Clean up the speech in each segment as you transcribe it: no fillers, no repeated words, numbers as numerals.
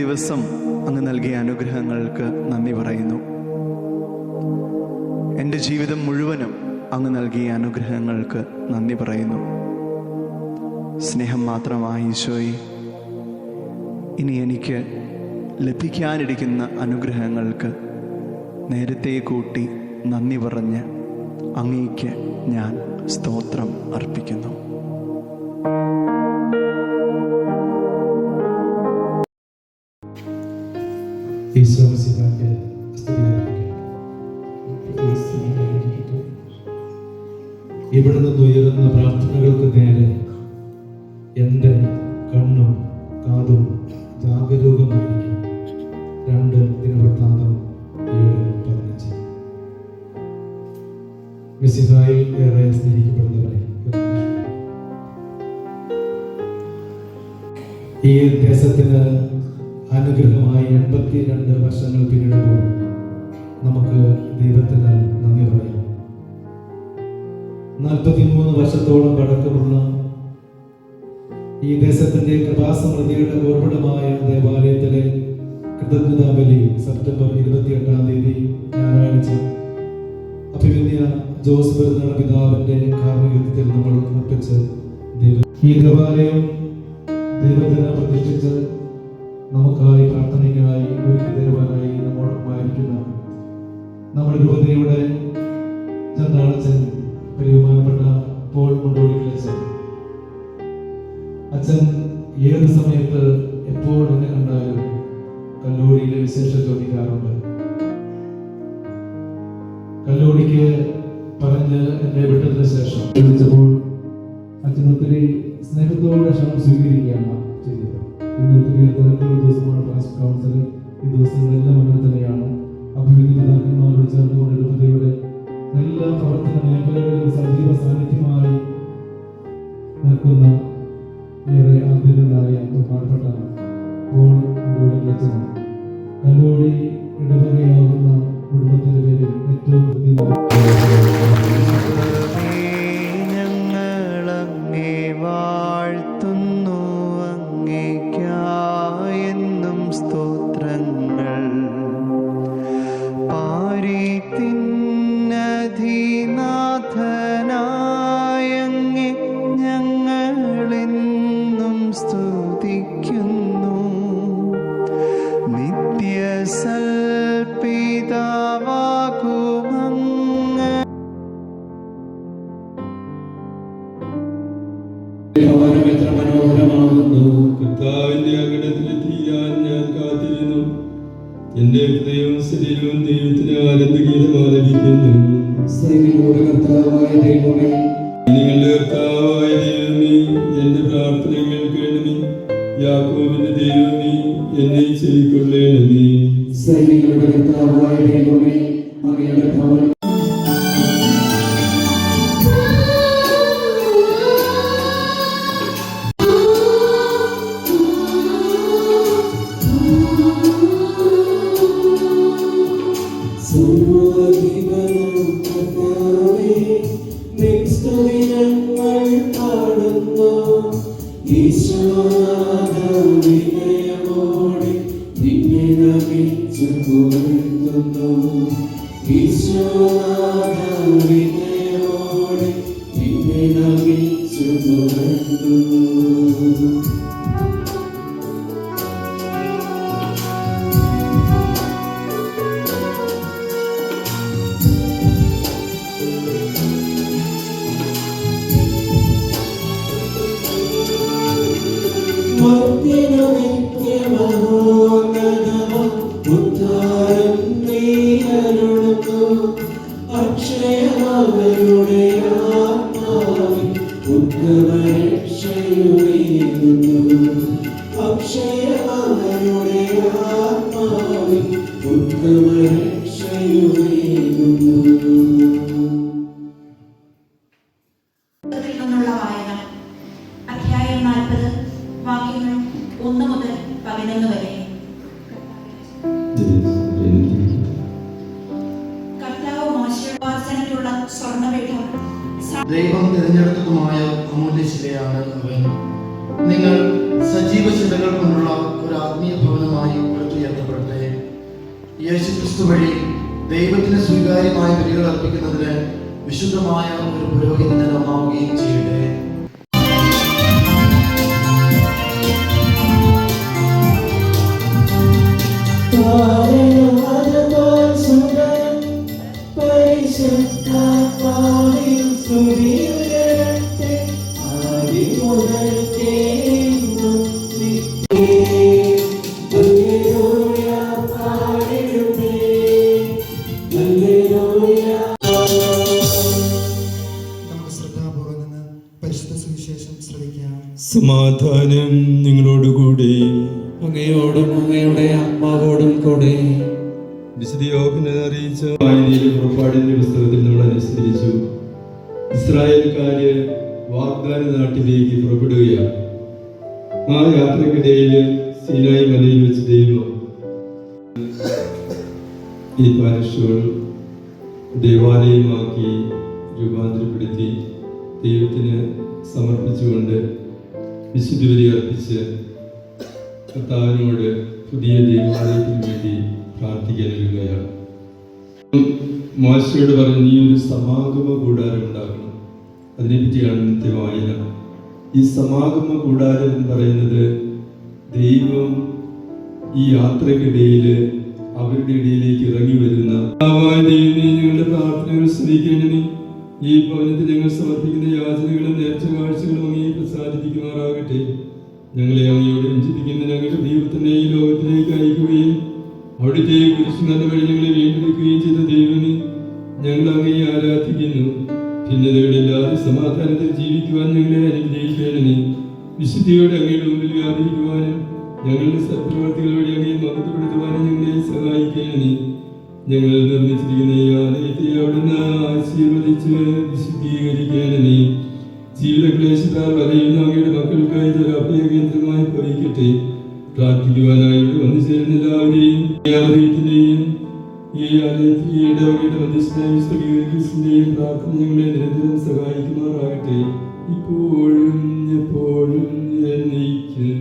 ദിവസം അങ്ങ് നൽകിയ അനുഗ്രഹങ്ങൾക്ക് നന്ദി പറയുന്നു. എൻ്റെ ജീവിതം മുഴുവനും അങ്ങ് നൽകിയ അനുഗ്രഹങ്ങൾക്ക് നന്ദി പറയുന്നു. സ്നേഹം മാത്രമായി ഈശോയെ, ഇനി എനിക്ക് ലഭിക്കാനിരിക്കുന്ന അനുഗ്രഹങ്ങൾക്ക് നേരത്തെ കൂട്ടി നന്ദി പറഞ്ഞ് അങ്ങേക്ക് ഞാൻ സ്തോത്രം അർപ്പിക്കുന്നു. ഇവിടുന്ന് ഉയരുന്ന പ്രാർത്ഥനകൾക്ക് നേരെ എൻ്റെ കണ്ണും കാതും ജാഗരൂകമായിരിക്കും. 2 ദിനവൃത്താന്തം 7:15. മിശിഹായിൽ ഏറെ സ്നേഹിക്കപ്പെടുന്നവരെ, ഈ ദേശത്തിന് അനുഗ്രഹമായി 82 വർഷങ്ങൾ പിന്നിടുമ്പോൾ നമുക്ക് ദൈവത്തിന് നന്ദി പറയാം. 43 വർഷത്തോളം പഴക്കമുള്ള ഈ ദേശത്തിന്റെ കൃപാസമൃദ്ധിയുടെ ഉറവിടമായ ദേവാലയത്തിലെ കൃതജ്ഞതാ ബലി സെപ്റ്റംബർ 28-ാം തീയതി ഞായറാഴ്ച അഭിമന്യ ജോസ് പെരുന്നാൾ പിതാവിന്റെ കാർമ്മികത്വത്തിൽ നമ്മൾ അർപ്പിച്ച് ഈ ദേവാലയം ദൈവത്തിന് പ്രതിഷ്ഠിച്ച് നമുക്കായി പ്രാർത്ഥനയ്ക്കായി ഒരുക്കി തരുവാനായി നമ്മോടൊപ്പമായിരിക്കുന്ന നമ്മുടെ രൂപതയുടെ ചന്താളച്ചൻ ബഹുമാനപ്പെട്ട പോൾ മുണ്ടോളിക്കലച്ചൻ അച്ഛൻ ഏത് സമയത്ത് എപ്പോൾ എന്നെ കണ്ടാലും കല്ലോടിയിലെ വിശേഷം ചോദിക്കാറുണ്ട്. കല്ലോടിക്ക് പറഞ്ഞ് എന്നെ വിട്ടതിന് ശേഷം വിളിച്ചപ്പോൾ അച്ഛൻ ഒത്തിരി സ്നേഹത്തോടെ ക്ഷണം സ്വീകരിക്കുകയാണ് ചെയ്തത്. ഇന്ന് ഒത്തിരി തിരക്കുള്ള ദിവസമാണ് ട്രാൻസ്ഫർ കൗൺസിൽ. ഈ ദിവസങ്ങളെല്ലാം അങ്ങനെ തന്നെയാണ്. അഭിവൃദ്ധി നേതാക്കന്മാരോട് ചേർന്നുകൊണ്ട് രൂപതയുടെ എല്ലാ പ്രവർത്തന മേഖലകളിലും സജീവ സാന്നിധ്യമായി നിൽക്കുന്ന ഏറെ ആന്തരികനായ ബഹുമാനപ്പെട്ട പോൾ മുണ്ടോളിക്കലച്ചൻ കല്ലോടി ഇടവകയാകുന്ന കുടുംബത്തിന്റെ പേരിൽ ഏറ്റവും ഞങ്ങളങ്ങേ വാഴ്ത്തുന്നു, അങ്ങേയ്ക്കായെന്നും സ്തോത്രങ്ങൾ. പാരിത്തിന്നധിനാഥനായങ്ങേ ഞങ്ങളെന്നും സ്തുതിക്കുന്നു. നിത്യസൽപിതാവാകുമങ്ങ് എത്ര മനോഹരമാകുന്നു. കർത്താവിന്റെ അകടത്തിലെത്തിയാൻ ഞാൻ കാത്തിരുന്നു. എന്റെ ഹൃദയവും ശരീരവും ദൈവത്തിന് ആനന്ദഗീതം ആലപിക്കുന്നു. സൈന്യങ്ങളുടെ കർത്താവായ ദൈവമേ, നിങ്ങളുടെ കർത്താവായ ദൈവമേ, എന്റെ പ്രാർത്ഥനകൾ കേൾക്കണമേ. യാക്കോബിന്റെ ദൈവമേ, എന്നെ ചെവിക്കൊള്ളണമേ. സൈന്യങ്ങളുടെ കർത്താവായ ദൈവമേ, അങ്ങയുടെ ഭവനം അധ്യായം 40 വാക്യങ്ങൾ 1 മുതൽ 11 വരെ. കർത്താവ് മോശവാസനയ്ക്കുള്ള സ്വർണ്ണപീഠം ദൈവം തിരഞ്ഞെടുത്തതുമായ അമൂല്യശിലയാണ് അവൻ. നിങ്ങൾ സജീവ ശിലകൾ കൊണ്ടുള്ള ഒരു ആത്മീയ ഭവനമായി യേശുക്രിസ്തു വഴി ദൈവത്തിന് സ്വീകാര്യമായ ബലികൾ അർപ്പിക്കുന്നതിന് വിശുദ്ധമായ ഒരു പുരോഹിതനാവുകയും ചെയ്യട്ടെ. സമാധാനം നിങ്ങളോടുകൂടി. അങ്ങയോടും അങ്ങയുടെ ആത്മാവോടും കൂടെ. വിശുദ്ധ യോഹന്നാൻ അറിയിച്ച വായനയിലെ പുറപ്പാടിന്റെ പുസ്തകത്തിൽ നമ്മൾ അനുസ്മരിച്ചു. ഇസ്രായേൽക്കാര് വാഗ്ദാന നാട്ടിലേക്ക് പുറപ്പെടുകയാണ്. ആ യാത്രക്കിടയിൽ സീനായി മലയിൽ വെച്ച് ദൈവം ഈ പാരിഷുകൾ ദേവാലയമാക്കി രൂപാന്തരപ്പെടുത്തി ദൈവത്തിന് സമർപ്പിച്ചുകൊണ്ട് വിശുദ്ധ ബലി അർപ്പിച്ച് കർത്താവിനോട് പുതിയ ദേവാലയത്തിന് വേണ്ടി പ്രാർത്ഥിക്കാൻ ഒരുങ്ങുകയാണ്. മോശയോട് പറഞ്ഞു, നീ ഒരു സമാഗമ കൂടാരം ഉണ്ടാക്കണം. അതിനെപ്പറ്റിയാണ് ഇന്നത്തെ വായന. ഈ സമാഗമ കൂടാരം എന്ന് പറയുന്നത് ദൈവം ഈ യാത്രക്കിടയിൽ അവരുടെ ഇടയിലേക്ക് ഇറങ്ങി വരുന്ന ദൈവമേ, ഞങ്ങളുടെ പ്രാർത്ഥനകൾ സ്വീകരിക്കണമേ. ഈ ഭവനത്തിൽ ഞങ്ങൾ സമർപ്പിക്കുന്ന യാചനകളും നേർച്ച കാഴ്ചകളും അങ്ങയെ പ്രസാദിപ്പിക്കുമാറാകട്ടെ. ഞങ്ങളെ അങ്ങയോട് വഞ്ചിപ്പിക്കുന്ന ഞങ്ങളുടെ ദൈവത്തിനെ ഈ ലോകത്തിലേക്ക് അയക്കുകയും അവിടുത്തെ കുരിശുമരണ വഴി ഞങ്ങളെ വീണ്ടെടുക്കുകയും ചെയ്ത ദൈവമേ, ഞങ്ങൾ അങ്ങയെ ആരാധിക്കുന്നു. ഭിന്നതകളില്ലാതെ സമാധാനത്തിൽ ജീവിക്കുവാൻ ഞങ്ങളെ അനുഗ്രഹിക്കണമേ. വിശുദ്ധിയോടെ അങ്ങയുടെ മുമ്പിൽ വ്യാപരിക്കുവാനും ഞങ്ങളുടെ സത്പ്രവർത്തികൾ വഴി അങ്ങയെ മഹത്വപ്പെടുത്തുവാനും ഞങ്ങളെ സഹായിക്കണമേ. ഞങ്ങൾ നിർമ്മിച്ചിരിക്കുന്ന ഈ ആലയത്തെ അവിടുന്ന് ആശീർവദിച്ച് വിശുദ്ധീകരിക്കണമേ. ജീവിതക്ലേശത്താൽ വലയുന്ന അങ്ങയുടെ മക്കൾക്കായി ഇതൊരു അഭയകേന്ദ്രമായി ഭവിക്കട്ടെ. പ്രാർത്ഥിക്കുവാനായി ഇവിടെ വന്നു ചേരുന്ന എല്ലാവരെയും ഈ ആലയത്തിന്റെയും ഈ ആലയത്തിൻ്റെ അങ്ങയുടെ മധ്യസ്ഥയും പ്രാർത്ഥന ഞങ്ങളെ നിരന്തരം സഹായിക്കുമാറാകട്ടെ, ഇപ്പോഴും എപ്പോഴും എന്നേക്കും.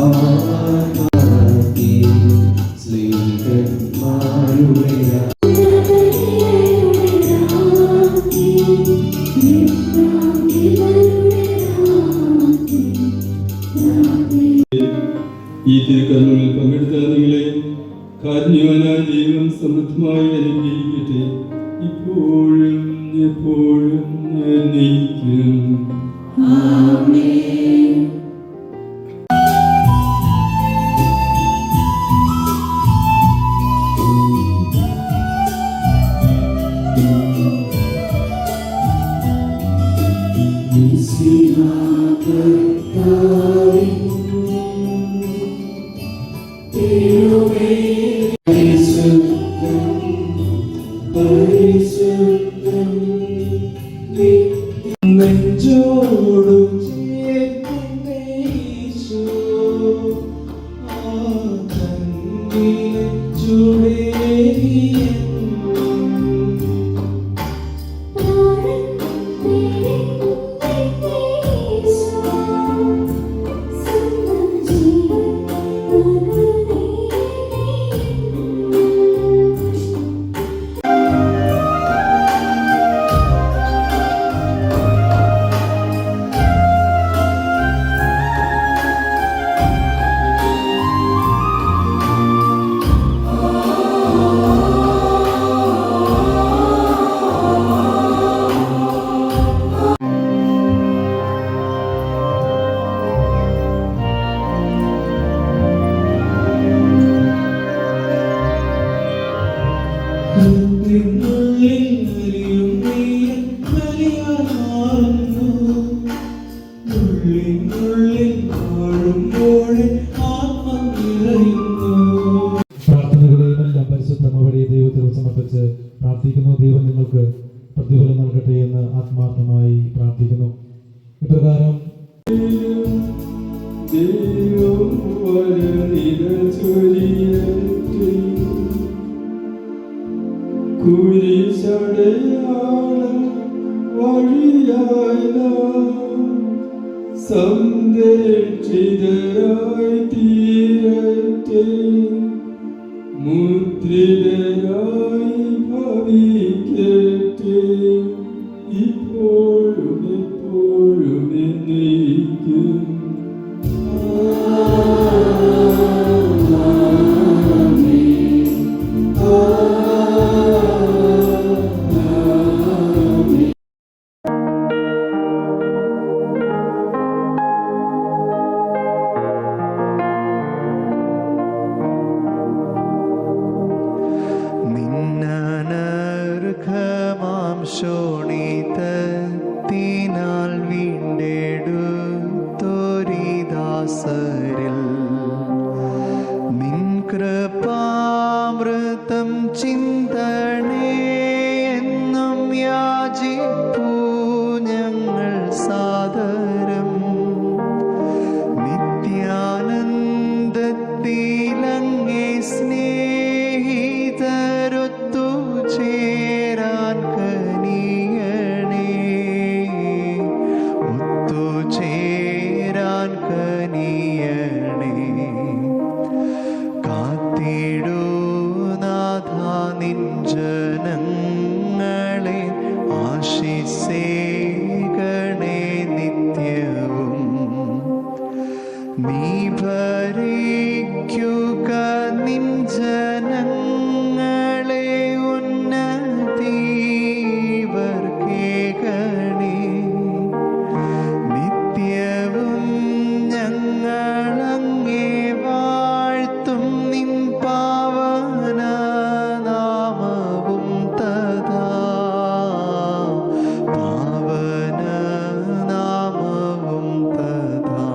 Oh ഈ തിരുക്കർമ്മങ്ങളിൽ പങ്കെടുത്ത നിങ്ങളെ കാരുണ്യവാനായ ദൈവം സമൃദ്ധമായി അനുഗ്രഹിക്കട്ടെ, ഇപ്പോഴും എപ്പോഴും എന്നേക്കും. പ്രാർത്ഥനകളെയുമെല്ലാം പരിശുദ്ധമവരെ ദൈവത്തിൽ സമർപ്പിച്ച് പ്രാർത്ഥിക്കുന്നു. ദൈവം നിങ്ങൾക്ക് പ്രതിഫലം നൽകട്ടെ എന്ന് ആത്മാർത്ഥമായി പ്രാർത്ഥിക്കുന്നു. ഇപ്രകാരം ദൈവം വരനിര ചൊരിയട്ടെ, കുരിശടയാളം വഴിയായി നാം സംരക്ഷിതരായി തീരട്ടെ, മുദ്രിതരായി ഭവിക്കട്ടെ, ഇപ്പോഴും എപ്പോഴും എന്നേക്കും. ശോണിതത്തിനാൽ വീണ്ടെടുത്തോരിദാസരിൽ നിൻ കൃപാമൃതം ചിന്തണേ എന്നും യാചിപ്പൂ ഞങ്ങൾ സാദരം. നിത്യാനന്ദത്തിലങ്ങേ സ്നേഹിതരൊത്തു ചേരാൻ ചേരാൻ കനിയണേ. കാത്തിടൂ നാഥാ നിൻ ജനങ്ങളെ, ആശിസേകണേ നിത്യവും. നീ ഭരിക്കുക നിൻ ജനങ്ങളെ, ഉന്നതീവർക്കേകണേ. നിത്യവും ഞങ്ങളങ്ങേ വാഴ്ത്തും നിൻ പാവന നാമവും തഥാ, പാവന നാമവും തഥാ.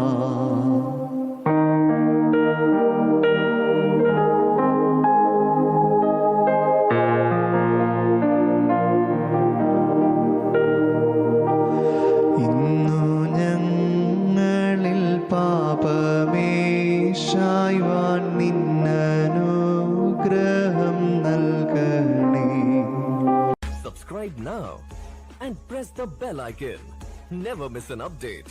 പാപമേശായ്വാൻ നിന്നനുഗ്രഹം നൽകണേ. Subscribe now and press the bell icon. Never miss an update.